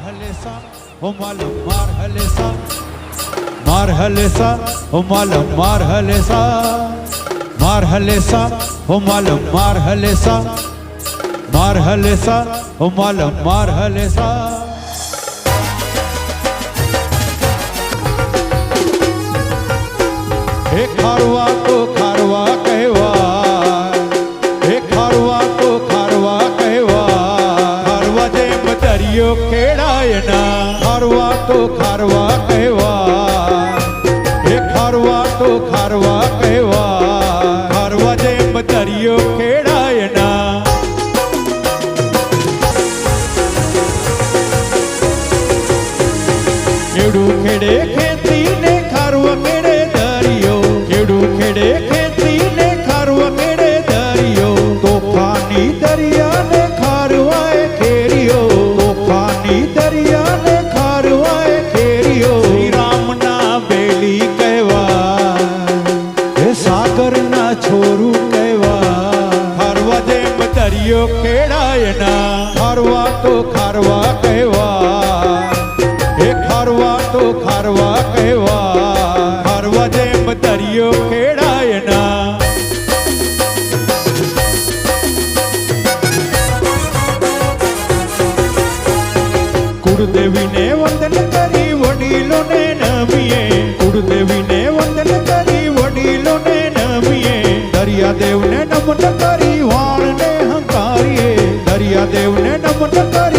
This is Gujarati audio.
હલેસા ઓ માલમ માર હલેસા માર હલેસા ઓ માલમ માર હલેસા ઓ માલમ માર હલેસા ઓ માલમ માર હલેસા હે ખારવા તો ખારવા કહેવાય હે ખારવા તો ખારવા કહેવાય ખારવા જેમ દરિયો ખેડાય ના ખારવા તો ખારવા કહેવાય હે ખારવા તો ખારવા કહેવાય ખારવા જેમ દરિયો ખેડાય ના ખેડૂ ખેડે ખેતી ને ખારવા ખેડે દરિયો ખેડૂ ખેડે ખેતી ને ખારવા ખેડે દરિયો તોફાની દરિયા ને ખારવાય ખેરિયો તોફાની દરિયા ને ખારવાય ખેરિયો શ્રી રામ ના બેલી કહેવાય હે સાગર ના છોરું કહેવાય ખારવા જેમ દરિયો ખેડાય ના ખારવા તો ખારવા કહેવાય હે ખારવા તો ખારવા કહેવાય ખારવા જેમ દરિયો ખેડાય ના કુળદેવીને વંદન કરી વડીલોને નમીએ કુળદેવીને વંદન કરી વડીલોને નમીએ દરિયાદેવને નમન કરી વાણને હંકારીએ દરિયાદેવને નમન કરી